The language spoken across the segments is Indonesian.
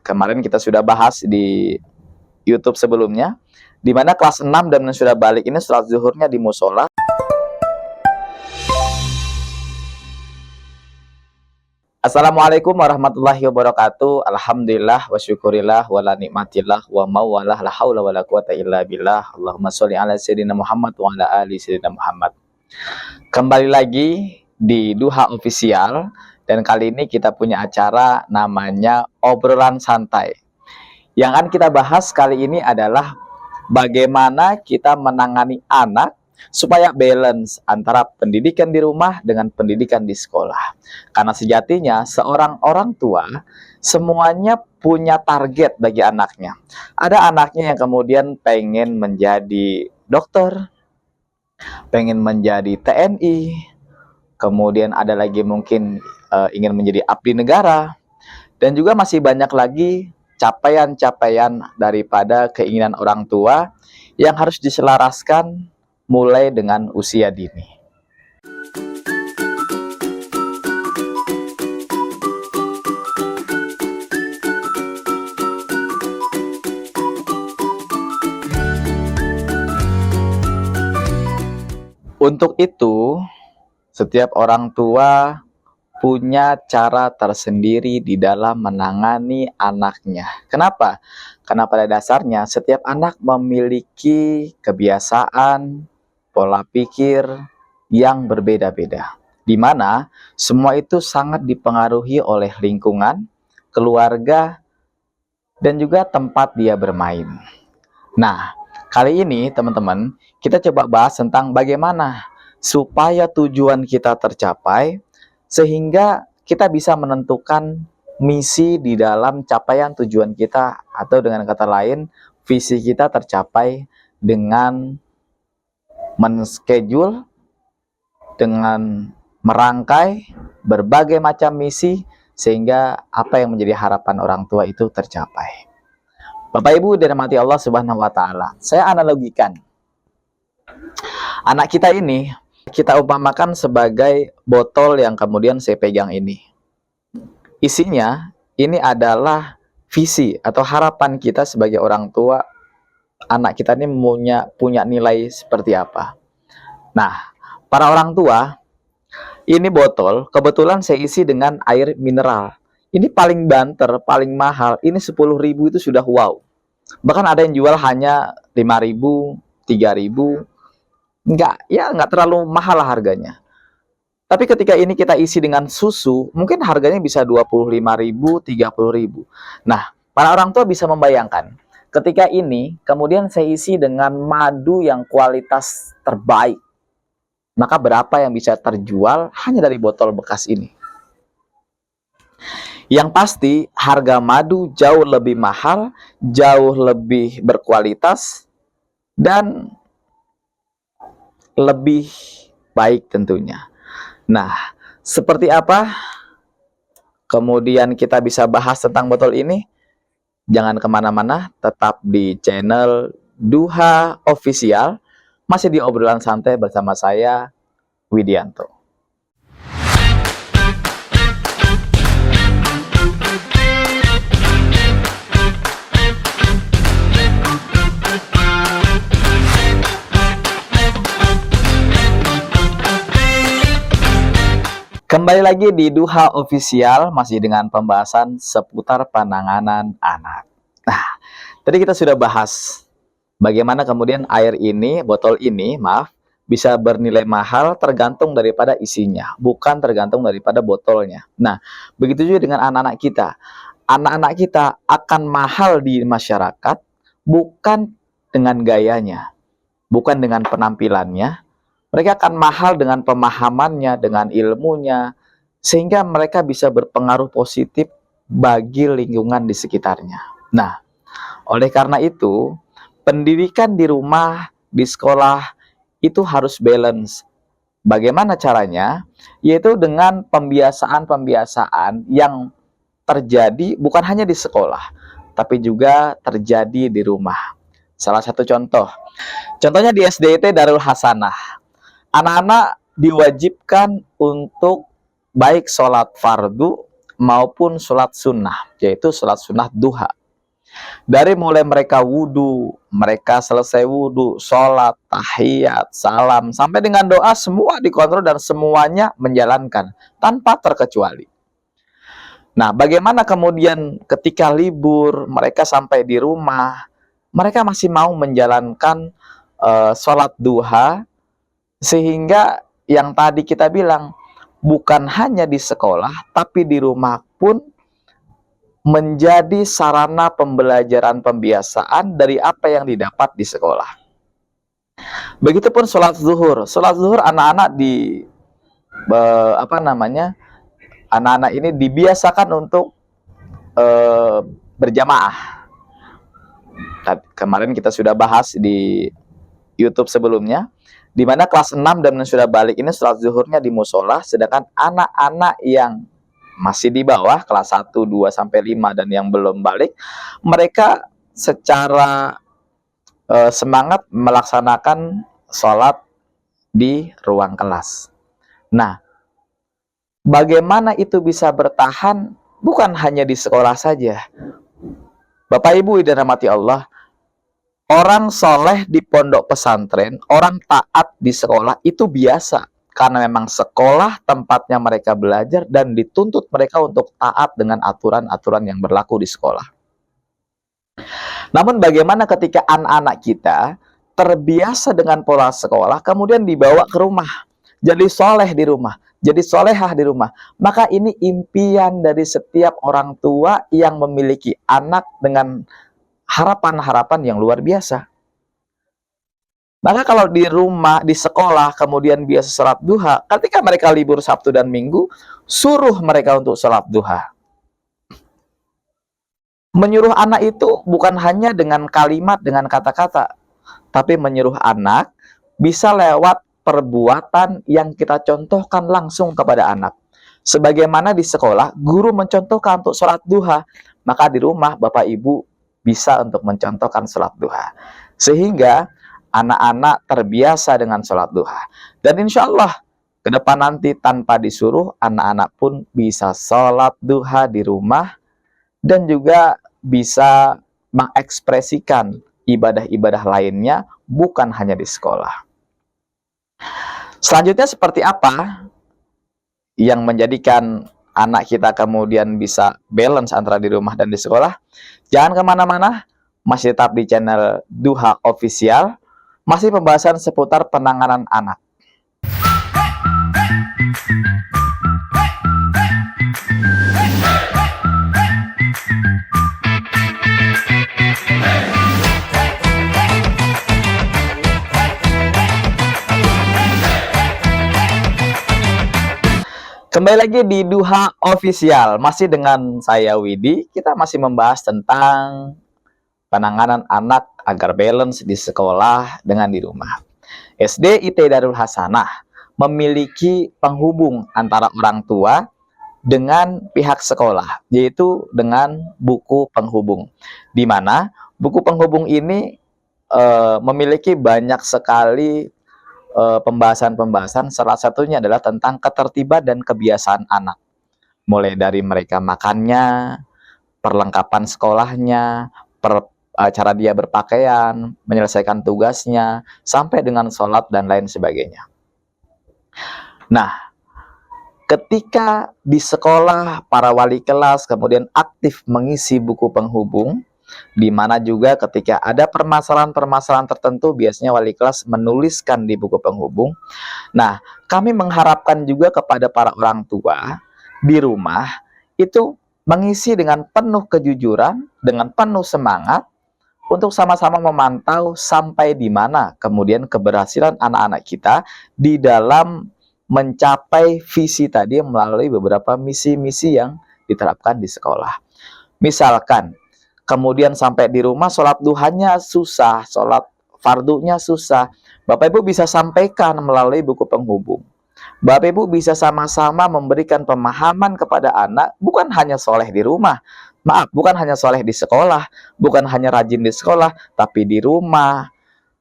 Kemarin kita sudah bahas di YouTube sebelumnya, di mana kelas 6 dan sudah balik ini sholat zuhurnya di musola. Assalamualaikum warahmatullahi wabarakatuh. Alhamdulillah wa syukurillah wa la nikmatillah wa mawalah la haula wa la quwata illa billah. Allahumma sholli ala sayyidina Muhammad wa ala ali sayyidina Muhammad. Kembali lagi di Duha Official, dan kali ini kita punya acara namanya Obrolan Santai. Yang akan kita bahas kali ini adalah bagaimana kita menangani anak supaya balance antara pendidikan di rumah dengan pendidikan di sekolah. Karena sejatinya seorang orang tua semuanya punya target bagi anaknya. Ada anaknya yang kemudian pengen menjadi dokter, pengen menjadi TNI, kemudian ada lagi mungkin ingin menjadi abdi negara, dan juga masih banyak lagi capaian-capaian daripada keinginan orang tua yang harus diselaraskan mulai dengan usia dini. Untuk itu, setiap orang tua punya cara tersendiri di dalam menangani anaknya. Kenapa? Karena pada dasarnya setiap anak memiliki kebiasaan, pola pikir yang berbeda-beda, di mana semua itu sangat dipengaruhi oleh lingkungan, keluarga, dan juga tempat dia bermain. Nah, kali ini teman-teman, kita coba bahas tentang bagaimana supaya tujuan kita tercapai, sehingga kita bisa menentukan misi di dalam capaian tujuan kita, atau dengan kata lain, visi kita tercapai dengan men-schedule, dengan merangkai berbagai macam misi, sehingga apa yang menjadi harapan orang tua itu tercapai. Bapak Ibu dirahmati Allah Subhanahu wa taala. Saya analogikan anak kita ini, kita umpamakan sebagai botol yang kemudian saya pegang ini. Isinya ini adalah visi atau harapan kita sebagai orang tua, anak kita ini punya nilai seperti apa. Nah, para orang tua, ini botol kebetulan saya isi dengan air mineral. Ini paling banter, paling mahal. Ini 10.000 itu sudah wow. Bahkan ada yang jual hanya 5.000, 3.000. Nggak terlalu mahal lah harganya. Tapi ketika ini kita isi dengan susu, mungkin harganya bisa 25.000, 30.000. Nah, para orang tua bisa membayangkan, ketika ini kemudian saya isi dengan madu yang kualitas terbaik, maka berapa yang bisa terjual hanya dari botol bekas ini. Yang pasti harga madu jauh lebih mahal, jauh lebih berkualitas, dan lebih baik tentunya. Nah, seperti apa kemudian kita bisa bahas tentang botol ini? Jangan kemana-mana, tetap di channel Duha Official, masih di Obrolan Santai bersama saya, Widianto. Kembali lagi di Duha Official, masih dengan pembahasan seputar penanganan anak. Nah, tadi kita sudah bahas bagaimana kemudian air ini, botol ini, bisa bernilai mahal tergantung daripada isinya, bukan tergantung daripada botolnya. Nah, begitu juga dengan anak-anak kita. Anak-anak kita akan mahal di masyarakat bukan dengan gayanya, bukan dengan penampilannya. Mereka akan mahal dengan pemahamannya, dengan ilmunya, sehingga mereka bisa berpengaruh positif bagi lingkungan di sekitarnya. Nah, oleh karena itu, pendidikan di rumah, di sekolah, itu harus balance. Bagaimana caranya? Yaitu dengan pembiasaan-pembiasaan yang terjadi bukan hanya di sekolah, tapi juga terjadi di rumah. Salah satu contohnya di SDIT Darul Hasanah. Anak-anak diwajibkan untuk baik sholat fardu maupun sholat sunnah, yaitu sholat sunnah duha. Dari mulai mereka wudhu, mereka selesai wudhu, sholat, tahiyat, salam, sampai dengan doa, semua dikontrol dan semuanya menjalankan tanpa terkecuali. Nah, bagaimana kemudian ketika libur, mereka sampai di rumah, mereka masih mau menjalankan sholat duha, sehingga yang tadi kita bilang, bukan hanya di sekolah, tapi di rumah pun menjadi sarana pembelajaran pembiasaan dari apa yang didapat di sekolah. Begitupun sholat zuhur. Sholat zuhur anak-anak anak-anak ini dibiasakan untuk berjamaah. Kemarin kita sudah bahas di YouTube sebelumnya, di mana kelas 6 dan sudah balik ini sholat zuhurnya di musola, sedangkan anak-anak yang masih di bawah kelas 1, 2, sampai 5 dan yang belum balik, mereka secara semangat melaksanakan sholat di ruang kelas. Nah, bagaimana itu bisa bertahan bukan hanya di sekolah saja. Bapak Ibu yang dirahmati Allah, orang soleh di pondok pesantren, orang taat di sekolah itu biasa. Karena memang sekolah tempatnya mereka belajar dan dituntut mereka untuk taat dengan aturan-aturan yang berlaku di sekolah. Namun bagaimana ketika anak-anak kita terbiasa dengan pola sekolah, kemudian dibawa ke rumah, jadi soleh di rumah, jadi solehah di rumah. Maka ini impian dari setiap orang tua yang memiliki anak dengan harapan-harapan yang luar biasa. Maka kalau di rumah, di sekolah, kemudian biasa sholat duha, ketika mereka libur Sabtu dan Minggu, suruh mereka untuk sholat duha. Menyuruh anak itu bukan hanya dengan kalimat, dengan kata-kata, tapi menyuruh anak bisa lewat perbuatan yang kita contohkan langsung kepada anak. Sebagaimana di sekolah, guru mencontohkan untuk sholat duha, maka di rumah Bapak Ibu bisa untuk mencontohkan sholat duha. Sehingga anak-anak terbiasa dengan sholat duha. Dan insya Allah, ke depan nanti tanpa disuruh, anak-anak pun bisa sholat duha di rumah, dan juga bisa mengekspresikan ibadah-ibadah lainnya, bukan hanya di sekolah. Selanjutnya seperti apa yang menjadikan anak kita kemudian bisa balance antara di rumah dan di sekolah? Jangan kemana-mana, masih tetap di channel Duha Official, masih pembahasan seputar penanganan anak. Kembali lagi di Duha Official, masih dengan saya Widi. Kita masih membahas tentang penanganan anak agar balance di sekolah dengan di rumah. SD IT Darul Hasanah memiliki penghubung antara orang tua dengan pihak sekolah, yaitu dengan buku penghubung. Di mana buku penghubung ini memiliki banyak sekali pembahasan-pembahasan, salah satunya adalah tentang ketertiban dan kebiasaan anak. Mulai dari mereka makannya, perlengkapan sekolahnya, cara dia berpakaian, menyelesaikan tugasnya, sampai dengan sholat dan lain sebagainya. Nah, ketika di sekolah para wali kelas kemudian aktif mengisi buku penghubung, di mana juga ketika ada permasalahan-permasalahan tertentu, biasanya wali kelas menuliskan di buku penghubung. Nah, kami mengharapkan juga kepada para orang tua di rumah itu mengisi dengan penuh kejujuran, dengan penuh semangat, untuk sama-sama memantau sampai di mana kemudian keberhasilan anak-anak kita di dalam mencapai visi tadi melalui beberapa misi-misi yang diterapkan di sekolah. Misalkan, kemudian sampai di rumah sholat duhanya susah, sholat fardunya susah, Bapak Ibu bisa sampaikan melalui buku penghubung. Bapak Ibu bisa sama-sama memberikan pemahaman kepada anak, bukan hanya soleh di rumah, maaf, bukan hanya soleh di sekolah, bukan hanya rajin di sekolah, tapi di rumah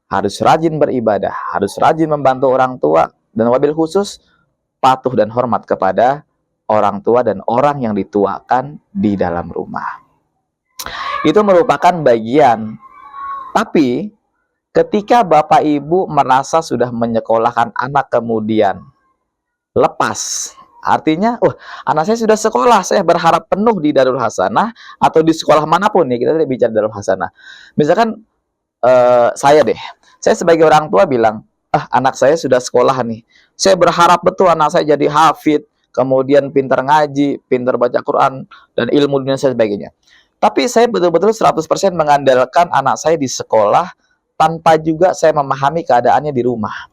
harus rajin beribadah, harus rajin membantu orang tua, dan wabil khusus patuh dan hormat kepada orang tua dan orang yang dituakan di dalam rumah. Itu merupakan bagian. Tapi ketika Bapak Ibu merasa sudah menyekolahkan anak kemudian lepas, artinya, anak saya sudah sekolah, saya berharap penuh di Darul Hasanah atau di sekolah manapun ya, kita tidak bicara Darul Hasanah. Misalkan saya sebagai orang tua bilang, anak saya sudah sekolah nih, saya berharap betul anak saya jadi hafid, kemudian pintar ngaji, pintar baca Quran, dan ilmu dunia dan sebagainya. Tapi saya betul-betul 100% mengandalkan anak saya di sekolah, tanpa juga saya memahami keadaannya di rumah.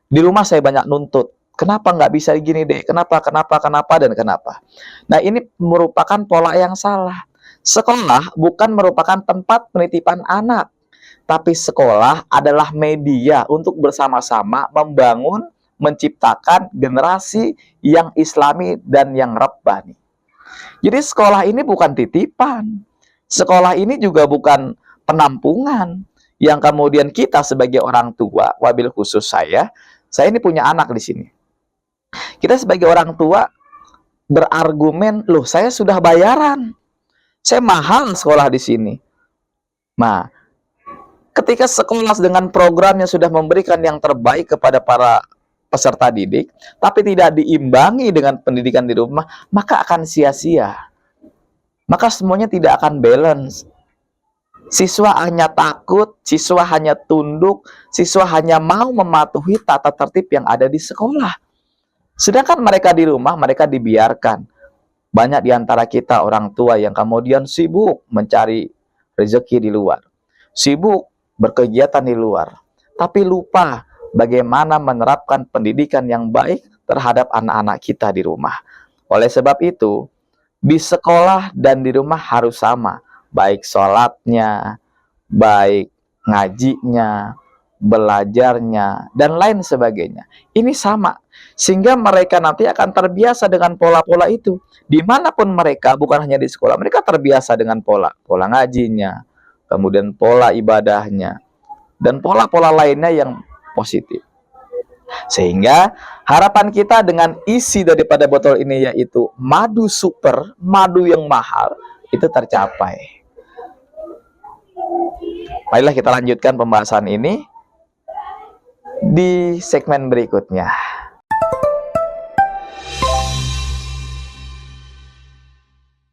Di rumah saya banyak nuntut, kenapa nggak bisa gini deh, kenapa, dan kenapa. Nah, ini merupakan pola yang salah. Sekolah bukan merupakan tempat penitipan anak, tapi sekolah adalah media untuk bersama-sama membangun, menciptakan generasi yang islami dan yang rabbani. Jadi sekolah ini bukan titipan. Sekolah ini juga bukan penampungan yang kemudian kita sebagai orang tua, wabil khusus saya ini punya anak di sini. Kita sebagai orang tua berargumen, loh saya sudah bayaran, saya mahal sekolah di sini. Nah, ketika sekolah dengan programnya sudah memberikan yang terbaik kepada para peserta didik, tapi tidak diimbangi dengan pendidikan di rumah, maka akan sia-sia. Maka semuanya tidak akan balance. Siswa hanya takut, siswa hanya tunduk, siswa hanya mau mematuhi tata tertib yang ada di sekolah. Sedangkan mereka di rumah, mereka dibiarkan. Banyak di antara kita orang tua yang kemudian sibuk mencari rezeki di luar, sibuk berkegiatan di luar, tapi lupa bagaimana menerapkan pendidikan yang baik terhadap anak-anak kita di rumah. Oleh sebab itu, di sekolah dan di rumah harus sama, baik sholatnya, baik ngajinya, belajarnya, dan lain sebagainya. Ini sama, sehingga mereka nanti akan terbiasa dengan pola-pola itu. Dimanapun mereka, bukan hanya di sekolah, mereka terbiasa dengan pola ngajinya, kemudian pola ibadahnya, dan pola-pola lainnya yang positif. Sehingga harapan kita dengan isi daripada botol ini yaitu madu super, madu yang mahal, itu tercapai. Marilah kita lanjutkan pembahasan ini di segmen berikutnya.